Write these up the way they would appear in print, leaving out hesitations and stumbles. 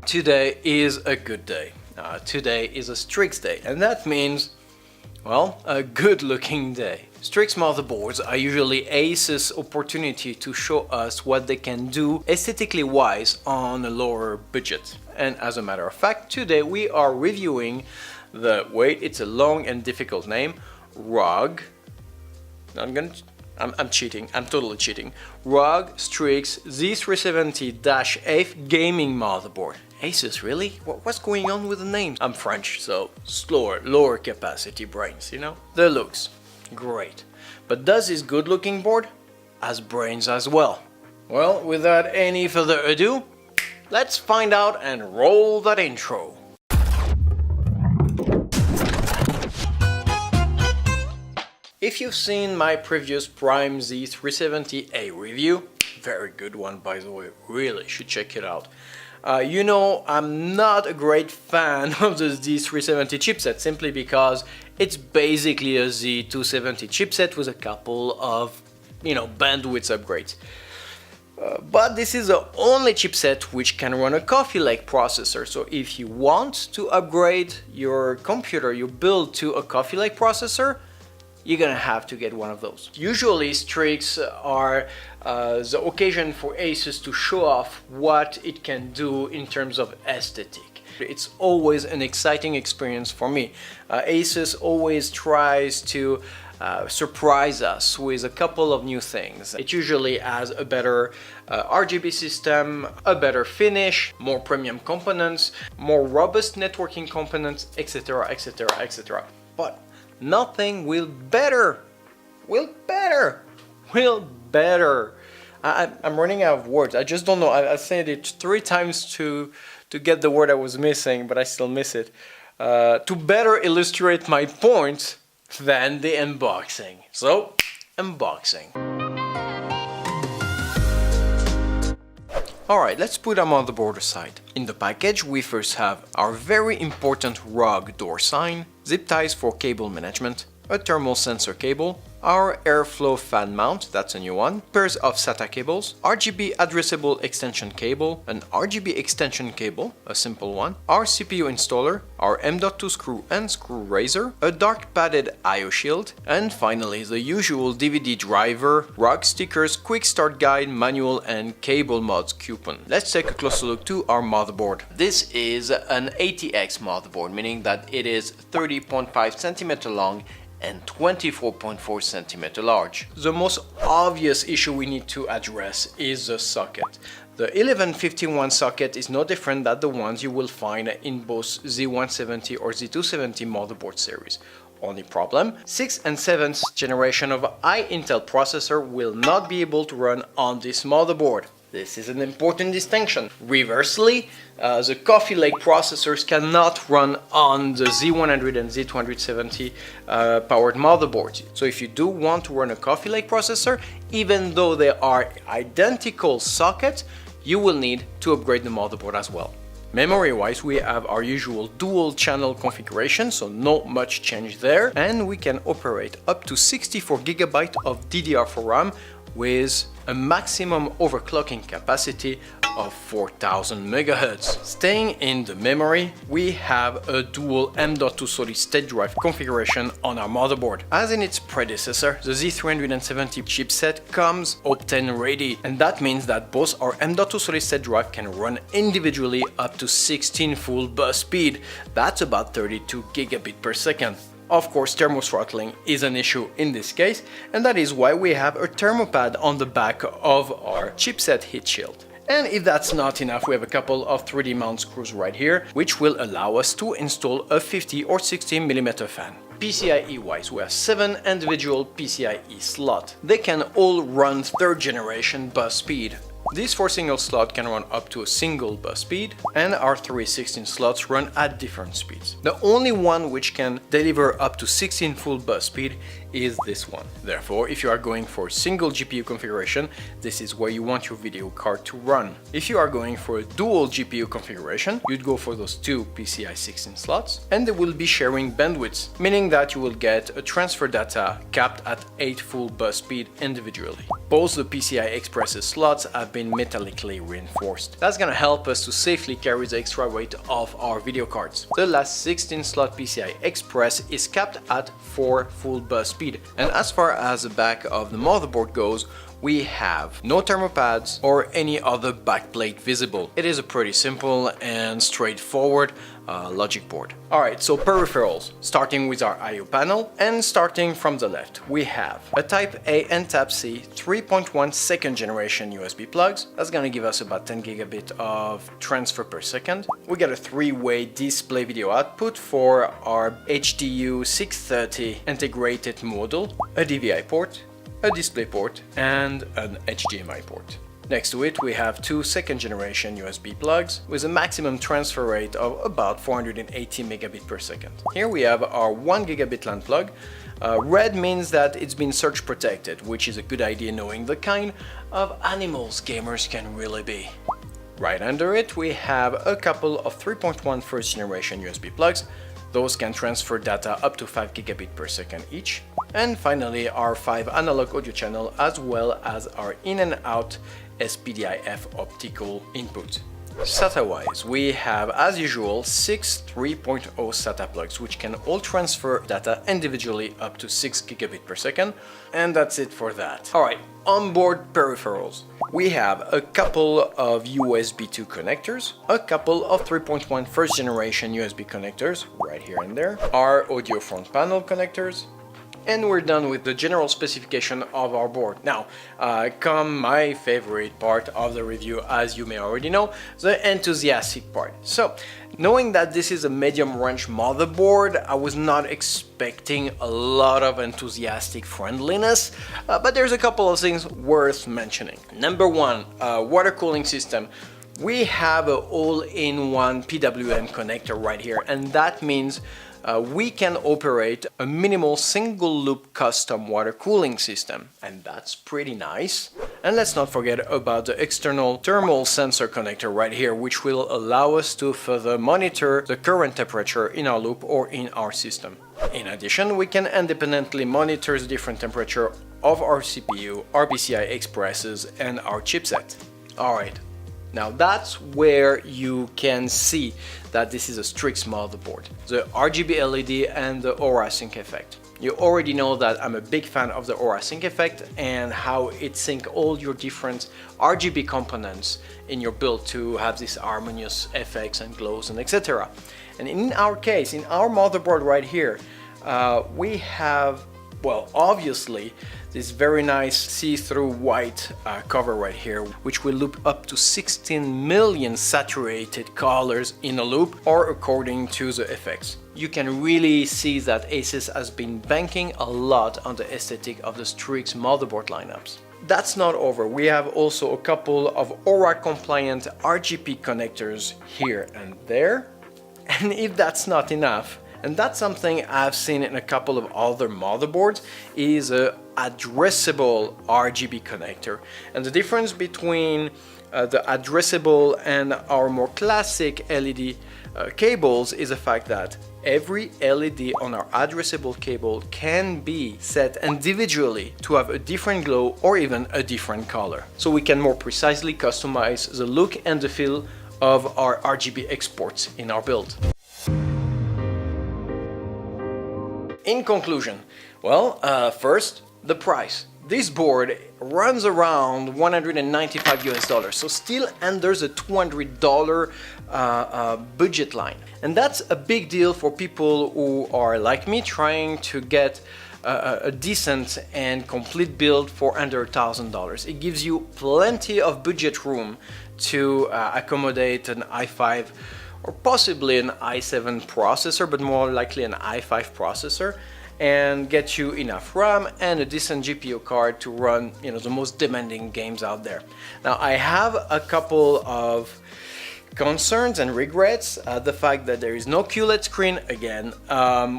Today is a good day. Today is a Strix day, and that means, well, a good looking day. Strix motherboards are usually Asus opportunity to show us what they can do aesthetically wise on a lower budget. And as a matter of fact, today we are reviewing the, wait, it's a long and difficult name, ROG, I'm cheating, I'm totally cheating, ROG STRIX Z370-F Gaming motherboard. Asus, really? What's going on with the names? I'm French, so slower, lower capacity brains, you know? The looks, great. But does this good looking board has brains as well? Well, without any further ado, let's find out and roll that intro. If you've seen my previous Prime Z370A review, very good one by the way, really should check it out. You know, I'm not a great fan of the Z370 chipset simply because it's basically a Z270 chipset with a couple of, bandwidth upgrades. But this is the only chipset which can run a Coffee Lake processor. So if you want to upgrade your computer, your build to a Coffee Lake processor, you're gonna have to get one of those. Usually Strix are the occasion for Asus to show off what it can do in terms of aesthetic. It's always an exciting experience for me. Asus always tries to surprise us with a couple of new things. It usually has a better RGB system, a better finish, more premium components, more robust networking components, etc, etc, etc. But nothing will better. I'm running out of words. I just don't know. I said it 3 times to get the word I was missing, but I still miss it. To better illustrate my point than the unboxing. So, unboxing. Alright, let's put our motherboard aside. In the package, we first have our very important ROG door sign, zip ties for cable management, a thermal sensor cable, our airflow fan mount, that's a new one, pairs of SATA cables, RGB addressable extension cable, an RGB extension cable, a simple one, our CPU installer, our M.2 screw and screw raiser, a dark padded I/O shield, and finally the usual DVD driver, ROG stickers, quick start guide, manual and cable mods coupon. Let's take a closer look to our motherboard. This is an ATX motherboard, meaning that it is 30.5 cm long and 24.4 cm large. The most obvious issue we need to address is the socket. The 1151 socket is no different than the ones you will find in both Z170 or Z270 motherboard series. Only problem, 6th and 7th generation of Intel processor will not be able to run on this motherboard. This is an important distinction. Reversely, the Coffee Lake processors cannot run on the Z100 and Z270 powered motherboards. So if you do want to run a Coffee Lake processor, even though they are identical sockets, you will need to upgrade the motherboard as well. Memory-wise, we have our usual dual channel configuration, so not much change there, and we can operate up to 64 GB of DDR4 RAM with a maximum overclocking capacity of 4000 MHz. Staying in the memory, we have a dual M.2 solid state drive configuration on our motherboard. As in its predecessor, the Z370 chipset comes Optane ready, and that means that both our M.2 solid state drive can run individually up to 16 full bus speed. That's about 32 gigabit per second. Of course, thermothrottling is an issue in this case, and that is why we have a thermopad on the back of our chipset heat shield. And if that's not enough, we have a couple of 3D mount screws right here, which will allow us to install a 50 or 60mm fan. PCIe wise, we have 7 individual PCIe slots. They can all run 3rd generation bus speed. These 4 single slots can run up to a single bus speed, and our 3 16 slots run at different speeds. The only one which can deliver up to 16 full bus speed is this one. Therefore, if you are going for a single GPU configuration, this is where you want your video card to run. If you are going for a dual GPU configuration, you'd go for those 2 PCI 16 slots, and they will be sharing bandwidths, meaning that you will get a transfer data capped at 8 full bus speed individually. Both the PCI Express slots have been metallically reinforced. That's gonna help us to safely carry the extra weight of our video cards. The last 16 slot PCI Express is capped at 4 full bus speed. And as far as the back of the motherboard goes, we have no thermopads or any other backplate visible. It is a pretty simple and straightforward logic board. Alright, so peripherals, starting with our I/O panel, and starting from the left, we have a Type A and Type C 3.1 second generation USB plugs. That's gonna give us about 10 gigabit of transfer per second. We got a 3-way display video output for our HDU 630 integrated module, a DVI port, a display port, and an HDMI port. Next to it, we have 2 second generation USB plugs with a maximum transfer rate of about 480 megabit per second. Here we have our 1 gigabit LAN plug. Red means that it's been surge protected, which is a good idea knowing the kind of animals gamers can really be. Right under it, we have a couple of 3.1 first generation USB plugs. Those can transfer data up to 5 gigabit per second each. And finally, our 5 analog audio channel as well as our in and out SPDIF optical input. SATA-wise, we have, as usual, 6 3.0 SATA plugs, which can all transfer data individually up to 6 gigabit per second. And that's it for that. Alright, onboard peripherals. We have a couple of USB 2 connectors, a couple of 3.1 first generation USB connectors, right here and there, our audio front panel connectors, and we're done with the general specification of our board. Now, come my favorite part of the review, as you may already know, the enthusiastic part. So, knowing that this is a medium range motherboard, I was not expecting a lot of enthusiastic friendliness, but there's a couple of things worth mentioning. Number one, water cooling system. We have an all-in-one PWM connector right here, and that means we can operate a minimal single loop custom water cooling system, and that's pretty nice. And let's not forget about the external thermal sensor connector right here, which will allow us to further monitor the current temperature in our loop or in our system. In addition, we can independently monitor the different temperature of our CPU, our PCI Expresses, and our chipset. Alright. Now that's where you can see that this is a Strix motherboard. The RGB LED and the Aura Sync effect. You already know that I'm a big fan of the Aura Sync effect and how it syncs all your different RGB components in your build to have these harmonious effects and glows and etc. And in our case, in our motherboard right here, we have, well, obviously, this very nice see-through white cover right here, which will loop up to 16 million saturated colors in a loop or according to the effects. You can really see that Asus has been banking a lot on the aesthetic of the Strix motherboard lineups. That's not over. We have also a couple of Aura compliant RGB connectors here and there. And if that's not enough, and that's something I've seen in a couple of other motherboards, is a addressable RGB connector. And the difference between the addressable and our more classic LED cables is the fact that every LED on our addressable cable can be set individually to have a different glow or even a different color. So we can more precisely customize the look and the feel of our RGB exports in our build. In conclusion, well, first, the price. This board runs around $195 US, so still under the $200 budget line. And that's a big deal for people who are like me trying to get a decent and complete build for under $1,000. It gives you plenty of budget room to accommodate an i5 or possibly an i7 processor, but more likely an i5 processor, and get you enough RAM and a decent GPU card to run, you know, the most demanding games out there. Now, I have a couple of concerns and regrets. The fact that there is no QLED screen again.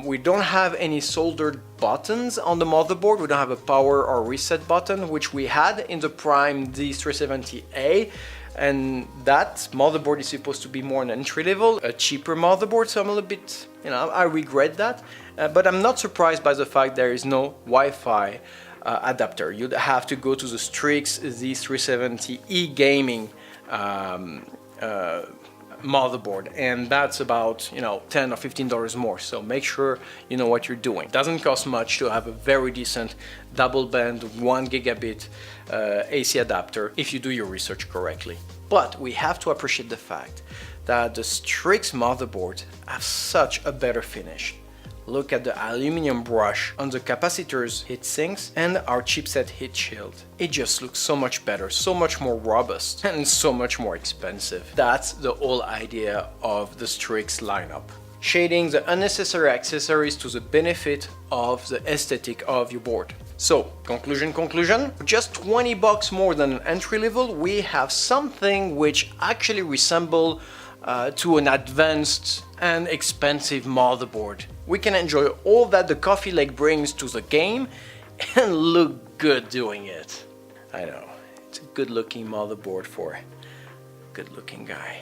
We don't have any soldered buttons on the motherboard. We don't have a power or reset button, which we had in the Prime D370A. And that motherboard is supposed to be more an entry level, a cheaper motherboard, so I'm a little bit, you know, I regret that. But I'm not surprised by the fact there is no Wi-Fi adapter. You'd have to go to the Strix Z370-E Gaming motherboard, and that's about, you know, $10 or $15 more. So make sure you know what you're doing. It doesn't cost much to have a very decent double band 1 gigabit AC adapter if you do your research correctly. But we have to appreciate the fact that the Strix motherboard have such a better finish. Look at the aluminum brush on the capacitor's heat sinks and our chipset heat shield. It just looks so much better, so much more robust, and so much more expensive. That's the whole idea of the Strix lineup. Shading the unnecessary accessories to the benefit of the aesthetic of your board. So, conclusion. For just $20 more than an entry level, we have something which actually resembles to an advanced and expensive motherboard. We can enjoy all that the coffee leg brings to the game and look good doing it. I know, it's a good looking motherboard for a good looking guy.